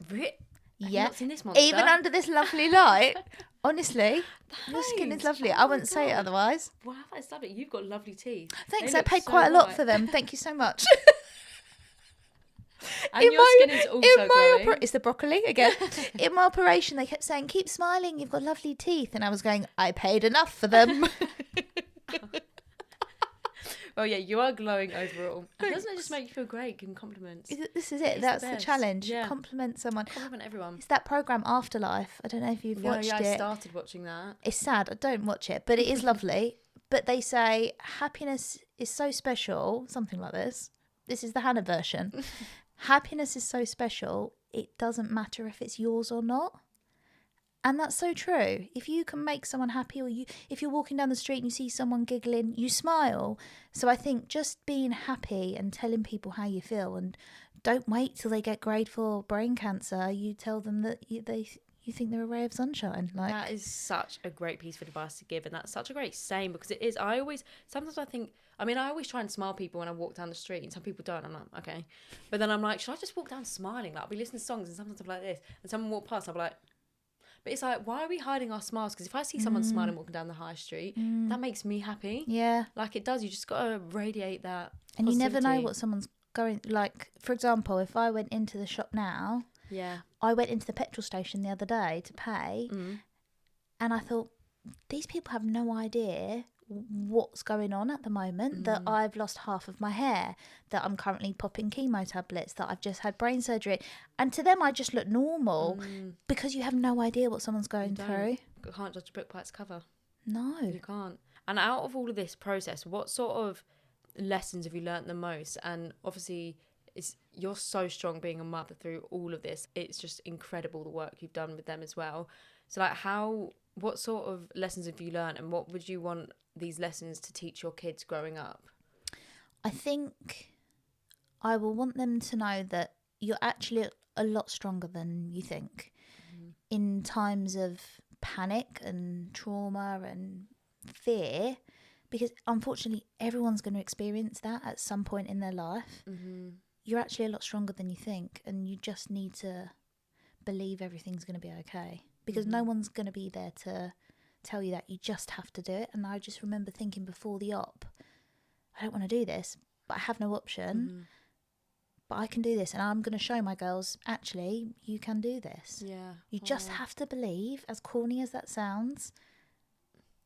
Yeah, not seen this monster. Even under this lovely light. Honestly, your skin is lovely. I wouldn't say it otherwise. Wow, that's lovely. You've got lovely teeth. Thanks, I paid quite a lot for them. Thank you so much. And your skin is also glowing. It's the broccoli again. In my operation, they kept saying, keep smiling, you've got lovely teeth. And I was going, I paid enough for them. Well, yeah, you are glowing overall. And doesn't it just make you feel great, giving compliments? This is it. That's the challenge. Yeah. Compliment someone. Compliment everyone. It's that programme Afterlife. I don't know if you've watched it. Yeah, I started watching that. It's sad. I don't watch it, but it is lovely. But they say happiness is so special, something like this. This is the Hannah version. Happiness is so special, it doesn't matter if it's yours or not. And that's so true. If you can make someone happy, or if you're walking down the street and you see someone giggling, you smile. So I think just being happy and telling people how you feel, and don't wait till they get grade 4 brain cancer. You tell them that you think they're a ray of sunshine. Like, that is such a great piece of advice to give, and that's such a great saying, because it is. Sometimes I think, I mean, I always try and smile at people when I walk down the street, and some people don't. I'm like, okay. But then I'm like, should I just walk down smiling? Like, I'll be listening to songs and sometimes I'm like this, and someone walk past, I'll be like, but it's like, why are we hiding our smiles? Because if I see someone smiling walking down the high street, that makes me happy. Yeah. Like, it does. You just got to radiate that And you never know positivity. what someone's going, like, for example, if I went into the shop now, Yeah. I went into the petrol station the other day to pay, and I thought, these people have no idea what's going on at the moment, that I've lost half of my hair, that I'm currently popping chemo tablets, that I've just had brain surgery. And to them, I just look normal, because you have no idea what someone's going through. You can't judge a book by its cover. No. You can't. And out of all of this process, what sort of lessons have you learnt the most? And obviously, you're so strong being a mother through all of this. It's just incredible the work you've done with them as well. So, like, what sort of lessons have you learned, and what would you want these lessons to teach your kids growing up? I think I will want them to know that you're actually a lot stronger than you think. In times of panic and trauma and fear, because unfortunately everyone's going to experience that at some point in their life. You're actually a lot stronger than you think, and you just need to believe everything's going to be okay, because no one's going to be there to tell you that. You just have to do it. And I just remember thinking before the op, I don't want to do this, but I have no option. But I can do this, and I'm going to show my girls, actually, you can do this. Yeah. You just have to believe, as corny as that sounds,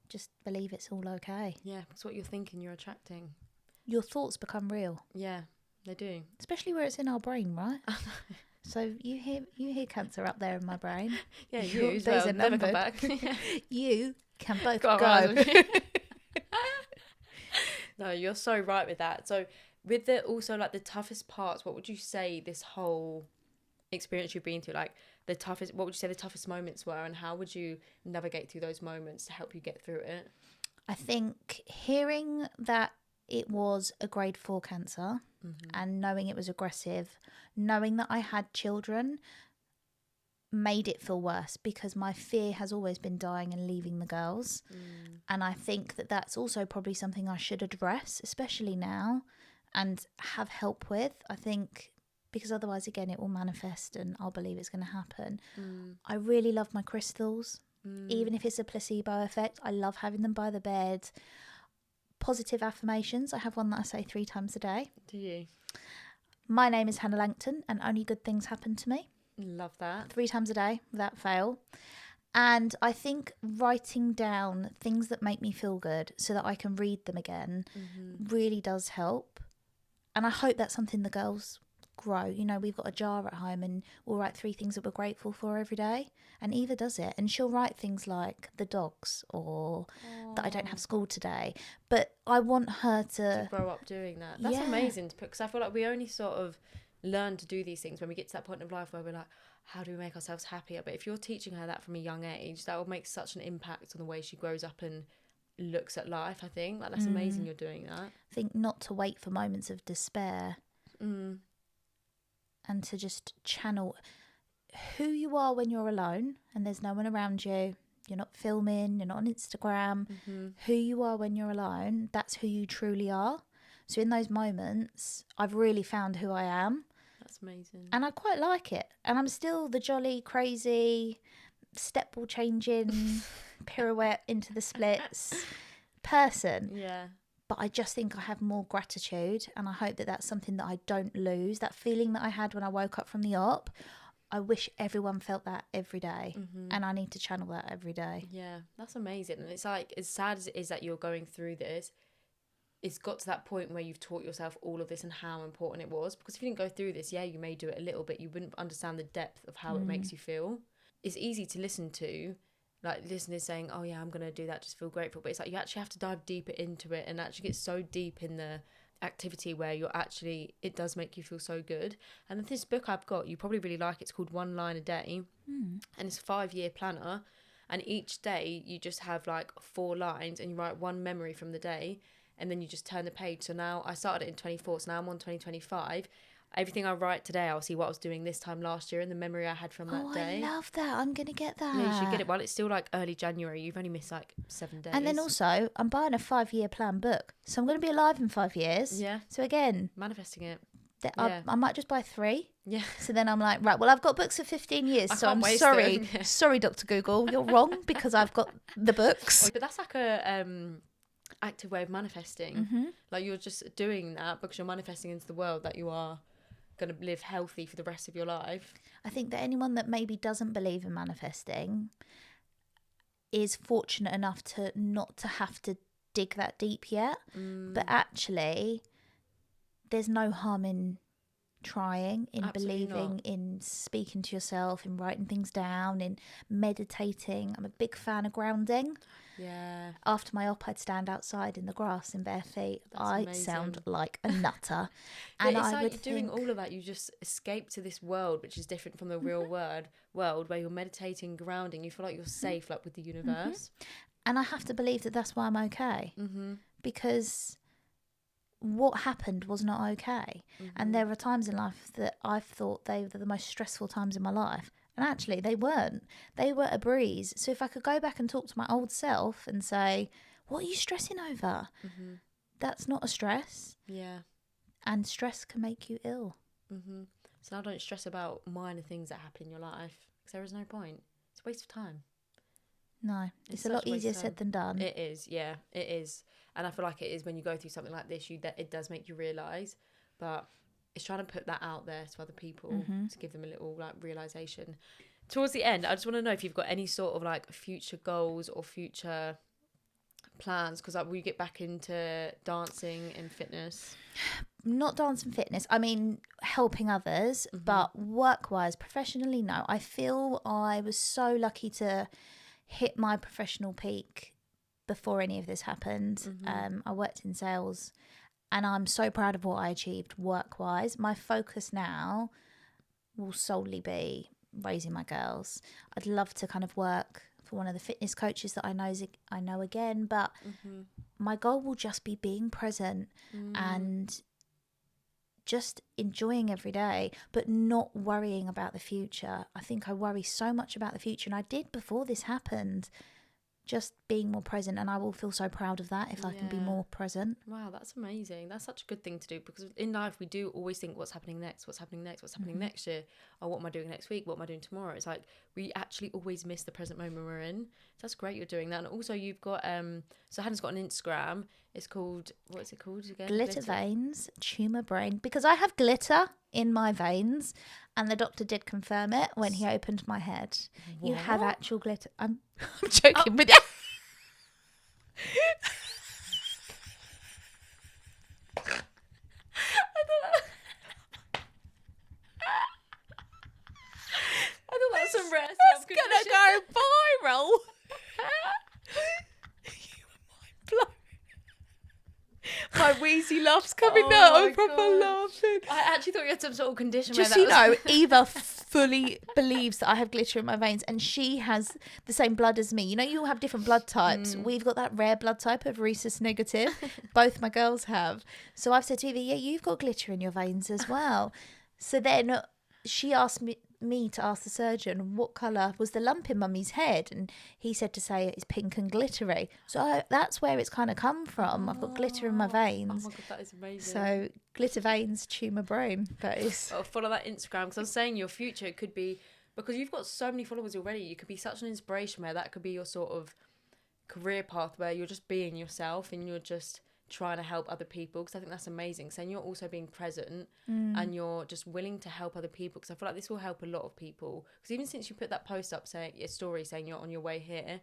just believe it's all okay. Yeah, because what you're thinking, you're attracting. Your thoughts become real. Yeah, they do. Especially where it's in our brain, right? So you hear cancer up there in my brain. Yeah, you as well. Never come back. You can both Got go. No, you're so right with that. So with the toughest parts, what would you say this whole experience you've been through, like what would you say the toughest moments were, and how would you navigate through those moments to help you get through it? I think hearing that it was a grade 4 cancer, and knowing it was aggressive, knowing that I had children, made it feel worse, because my fear has always been dying and leaving the girls. And I think that that's also probably something I should address, especially now, and have help with. I think, because otherwise, again, it will manifest and I'll believe it's going to happen. I really love my crystals, even if it's a placebo effect. I love having them by the bed. Positive affirmations. I have one that I say 3 times a day. Do you? My name is Hannah Langton, and only good things happen to me. Love that. 3 times a day without fail. And I think writing down things that make me feel good so that I can read them again really does help. And I hope that's something the girls grow. You know, we've got a jar at home, and we'll write 3 things that we're grateful for every day. And Eva does it, and she'll write things like the dogs, or that I don't have school today. But I want her to grow up doing that. That's amazing, because I feel like we only sort of learn to do these things when we get to that point of life where we're like, how do we make ourselves happier? But if you're teaching her that from a young age, that will make such an impact on the way she grows up and looks at life. I think that's amazing you're doing that. I think not to wait for moments of despair, and to just channel who you are when you're alone and there's no one around you. You're not filming, you're not on Instagram. Who you are when you're alone, that's who you truly are. So in those moments, I've really found who I am. That's amazing. And I quite like it. And I'm still the jolly, crazy, step ball changing, pirouette into the splits person. Yeah. But I just think I have more gratitude, and I hope that that's something that I don't lose. That feeling that I had when I woke up from the op, I wish everyone felt that every day, and I need to channel that every day. Yeah, that's amazing. And it's like, as sad as it is that you're going through this, it's got to that point where you've taught yourself all of this and how important it was. Because if you didn't go through this, you may do it a little bit, you wouldn't understand the depth of how it makes you feel. It's easy to listen to, like listeners saying, oh yeah, I'm going to do that, just feel grateful. But it's like you actually have to dive deeper into it and actually get so deep in the activity where it does make you feel so good. And this book I've got, you probably really like, it's called One Line a Day, and it's a 5-year planner, and each day you just have like 4 lines and you write one memory from the day, and then you just turn the page. So now I started it in 24, so now I'm on 2025. Everything I write today, I'll see what I was doing this time last year and the memory I had from that day. I love that. I'm going to get that. Yeah, you should get it while it's still like early January. You've only missed like 7 days. And then also, I'm buying a 5-year plan book. So I'm going to be alive in 5 years. Yeah. So again, manifesting it. I might just buy 3. Yeah. So then I'm like, right, well, I've got books for 15 years. So I'm sorry. Sorry, Dr. Google. You're wrong because I've got the books. But that's like a active way of manifesting. Like you're just doing that because you're manifesting into the world that you are going to live healthy for the rest of your life. I think that anyone that maybe doesn't believe in manifesting is fortunate enough to not to have to dig that deep yet. But actually, there's no harm in trying, in Absolutely believing, not. in speaking to yourself, in writing things down, in meditating. I'm a big fan of grounding. Yeah. After my op, I'd stand outside in the grass in bare feet. That's amazing. Sound like a nutter. And it's like you're doing all of that. You just escape to this world, which is different from the real world where you're meditating, grounding. You feel like you're safe, like with the universe. And I have to believe that that's why I'm okay. Because what happened was not okay. And there are times in life that I've thought they were the most stressful times in my life. And actually, they weren't. They were a breeze. So if I could go back and talk to my old self and say, what are you stressing over? That's not a stress. Yeah. And stress can make you ill. So now don't stress about minor things that happen in your life because there is no point. It's a waste of time. No, it's a lot easier said than done. It is, yeah, it is. And I feel like it is when you go through something like this, it does make you realise. But it's trying to put that out there to other people to give them a little like realisation. Towards the end, I just want to know if you've got any sort of like future goals or future plans, because like, will you get back into dancing and fitness? Not dance and fitness. I mean, helping others, but work-wise, professionally, no. I feel I was so lucky to hit my professional peak before any of this happened. I worked in sales and I'm so proud of what I achieved work-wise. My focus now will solely be raising my girls. I'd love to kind of work for one of the fitness coaches that I know again, but my goal will just be being present and just enjoying every day, but not worrying about the future. I think I worry so much about the future, and I did before this happened. Just being more present, and I will feel so proud of that if I can be more present. Wow, that's amazing. That's such a good thing to do, because in life we do always think what's happening next, what's happening next year, or what am I doing next week, what am I doing tomorrow. It's like we actually always miss the present moment we're in. So that's great you're doing that. And also you've got so Hannah's got an Instagram. It's called, what is it called again? Glitter veins, tumour brain, because I have glitter in my veins, and the doctor did confirm it when he opened my head. What? You have actual glitter. I'm joking with you. I thought that was some rare stuff. It's gonna go viral. You were mind blown. My wheezy laugh's coming out. I'm proper laughing. I actually thought you had some sort of condition. Just so you know, Eva fully believes that I have glitter in my veins, and she has the same blood as me. You know, you all have different blood types. We've got that rare blood type of rhesus negative. Both my girls have. So I've said to Eva, yeah, you've got glitter in your veins as well. So then she asked me to ask the surgeon what colour was the lump in Mummy's head, and he said to say it's pink and glittery. So that's where it's kind of come from. I've got glitter in my veins. Oh my god, that is amazing. So glitter veins, tumour brain. That is. Oh, follow that Instagram, because I was saying your future could be, because you've got so many followers already, you could be such an inspiration where that could be your sort of career path where you're just being yourself and you're just trying to help other people, because I think that's amazing. Saying you're also being present and you're just willing to help other people, because I feel like this will help a lot of people. Because even since you put that post up saying your story saying you're on your way here,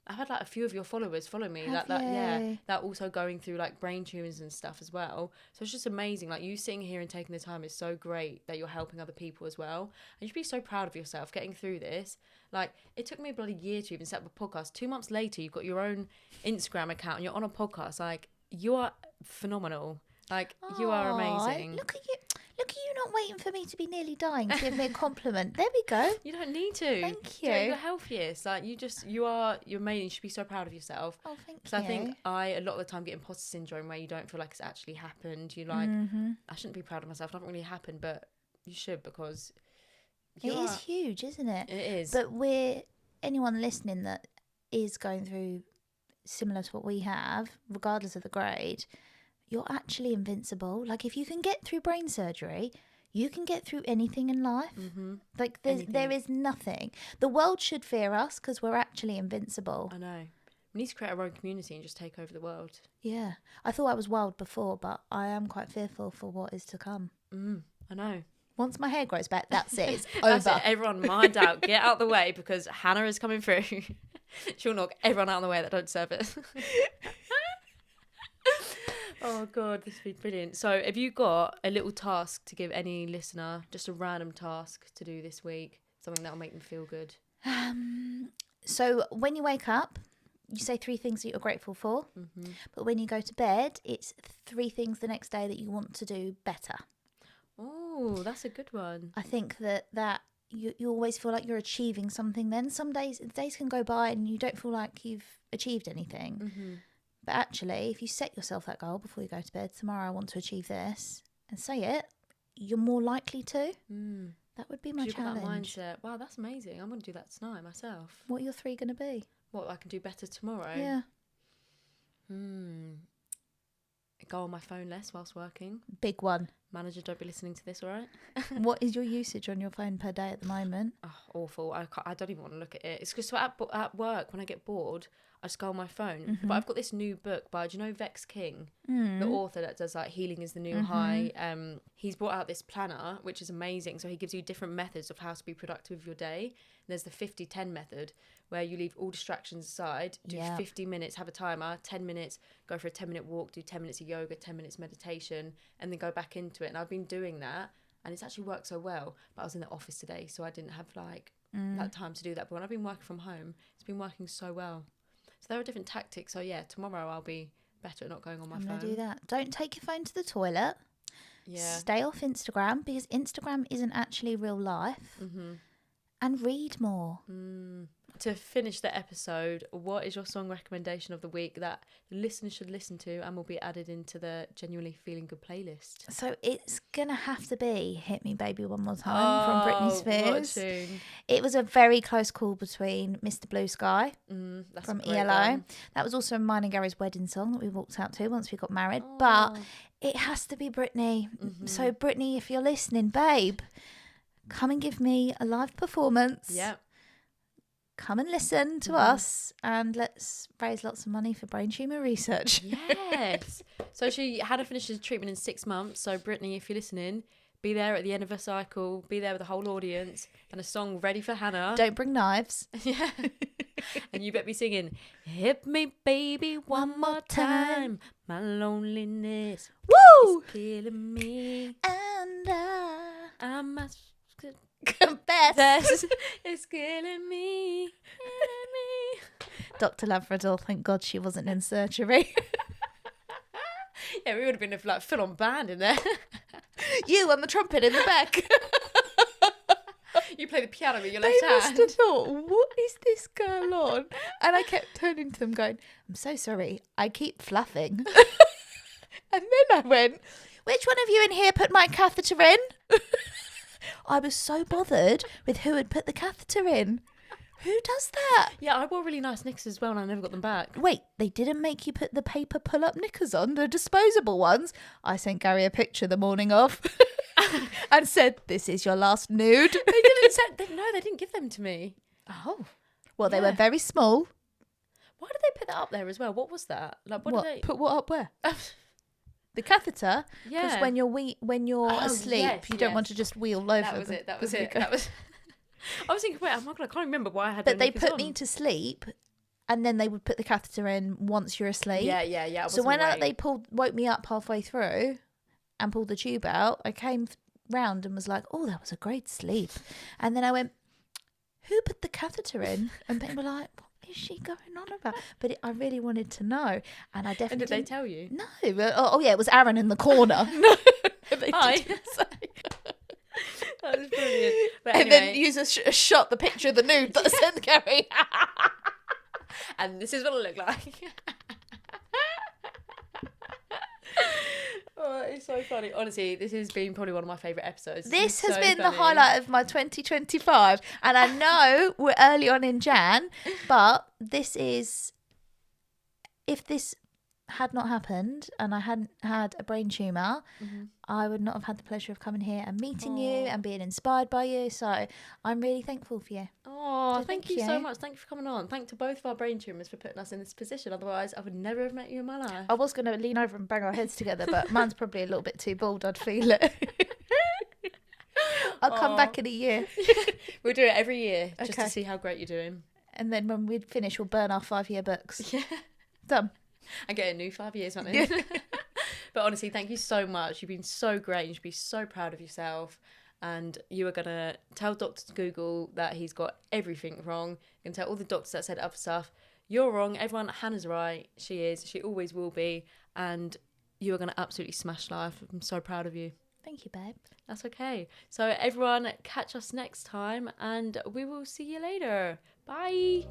I've had like a few of your followers follow me that also going through like brain tumours and stuff as well. So it's just amazing. Like you sitting here and taking the time is so great that you're helping other people as well, and you should be so proud of yourself getting through this. Like it took me a bloody year to even set up a podcast. 2 months later you've got your own Instagram account and you're on a podcast. Like you are phenomenal. Like, you are amazing. Look at you. Look at you not waiting for me to be nearly dying to give me a compliment. There we go. You don't need to. Thank Do it at you. your healthiest. Like, you're amazing. You should be so proud of yourself. Oh, thank you. So I think a lot of the time get imposter syndrome where you don't feel like it's actually happened. You like, I shouldn't be proud of myself. Nothing really happened, but you should, because it is huge, isn't it? It is. But anyone listening that is going through similar to what we have, regardless of the grade, you're actually invincible. Like, if you can get through brain surgery, you can get through anything in life. Like, there is nothing. The world should fear us because we're actually invincible. I know. We need to create our own community and just take over the world. Yeah. I thought I was wild before, but I am quite fearful for what is to come. I know. Once my hair grows back, that's it. It's That's over. it. Everyone, mind out. Get out the way, because Hannah is coming through. She'll knock everyone out of the way that don't deserve it. Oh, God, this would be brilliant. So have you got a little task to give any listener, just a random task to do this week? Something that will make them feel good? So when you wake up, you say 3 things that you're grateful for. But when you go to bed, it's 3 things the next day that you want to do better. Oh, that's a good one. I think that you always feel like you're achieving something then. Some days can go by and you don't feel like you've achieved anything. But actually, if you set yourself that goal before you go to bed, tomorrow I want to achieve this, and say it, you're more likely to. That would be my challenge. That mindset. Wow, that's amazing. I'm going to do that tonight myself. What are your 3 going to be? What I can do better tomorrow? Yeah. Go on my phone less whilst working. Big one. Manager, don't be listening to this, all right? What is your usage on your phone per day at the moment? Oh, awful. I don't even want to look at it. It's because at work, when I get bored, I just go on my phone. But I've got this new book by, do you know Vex King? The author that does like Healing is the New High. He's brought out this planner, which is amazing. So he gives you different methods of how to be productive with your day. And there's the 50-10 method, where you leave all distractions aside, do 50 minutes, have a timer, 10 minutes, go for a 10-minute walk, do 10 minutes of yoga, 10 minutes meditation, and then go back into it. And I've been doing that, and it's actually worked so well. But I was in the office today, so I didn't have like that time to do that. But when I've been working from home, it's been working so well. So there are different tactics. So yeah, tomorrow I'll be better at not going on my phone. I'm going to do that. Don't take your phone to the toilet. Yeah. Stay off Instagram, because Instagram isn't actually real life. And read more. To finish the episode, what is your song recommendation of the week that listeners should listen to and will be added into the Genuinely Feeling Good playlist? So it's going to have to be Hit Me Baby One More Time from Britney Spears. What a tune. It was a very close call between Mr. Blue Sky from ELO. One. That was also mine and Gary's wedding song that we walked out to once we got married. But it has to be Britney. So Britney, if you're listening, babe, come and give me a live performance. Yep. Come and listen to us, and let's raise lots of money for brain tumour research. Yes. So Hannah finishes treatment in 6 months. So Brittany, if you're listening, be there at the end of her cycle. Be there with the whole audience and a song ready for Hannah. Don't bring knives. Yeah. And you better be singing, hit me baby one more time. My loneliness Woo! is killing me. And I must confess. It's killing me. Dr. Labrador, thank God she wasn't in surgery. Yeah, we would have been like full on band in there. You on the trumpet in the back. You play the piano with your left They hand. must have thought, what is this girl on? And I kept turning to them going, I'm so sorry, I keep fluffing. And then I went, which one of you in here put my catheter in? I was so bothered with who had put the catheter in. Who does that? Yeah, I wore really nice knickers as well, and I never got them back. Wait, they didn't make you put the paper pull-up knickers on, the disposable ones? I sent Gary a picture the morning of and said, this is your last nude. They didn't give them to me. Oh. Well, they were very small. Why did they put that up there as well? What was that? Like, what did they... Put what up where? The catheter? Yeah. Because when you're asleep, you don't want to just wheel over. That was it. I was thinking, wait, I can't remember why I had. But they put me to sleep, and then they would put the catheter in once you're asleep. Yeah. So when they woke me up halfway through, and pulled the tube out, I came round and was like, "Oh, that was a great sleep." And then I went, "Who put the catheter in?" And they were like, "What is she going on about? But I really wanted to know, and I definitely. And did they tell you? No. Oh yeah, it was Aaron in the corner. No. They Hi. didn't say. That was brilliant. But And anyway, then use a shot, the picture of the nude that I sent Gary. and this is what it looked like. Oh, it's so funny. Honestly, this has been probably one of my favourite episodes. This has so been funny. the highlight of my 2025. And I know we're early on in Jan, but this is... If this had not happened and I hadn't had a brain tumour, I would not have had the pleasure of coming here and meeting you and being inspired by you. So I'm really thankful for you. Oh, So thank you so much. Thank you for coming on. Thank to both of our brain tumours for putting us in this position. Otherwise, I would never have met you in my life. I was going to lean over and bang our heads together, but mine's probably a little bit too bald. I'd feel it. I'll come back in a year. We'll do it every year just Okay. to see how great you're doing. And then when we finish, we'll burn our 5-year books. Yeah. Done. And get a new 5 years, man. Yeah. But honestly, thank you so much. You've been so great. You should be so proud of yourself. And you are going to tell Dr. Google that he's got everything wrong. You're going to tell all the doctors that said other stuff, you're wrong. Everyone, Hannah's right. She is. She always will be. And you are going to absolutely smash life. I'm so proud of you. Thank you, babe. That's okay. So everyone, catch us next time. And we will see you later. Bye.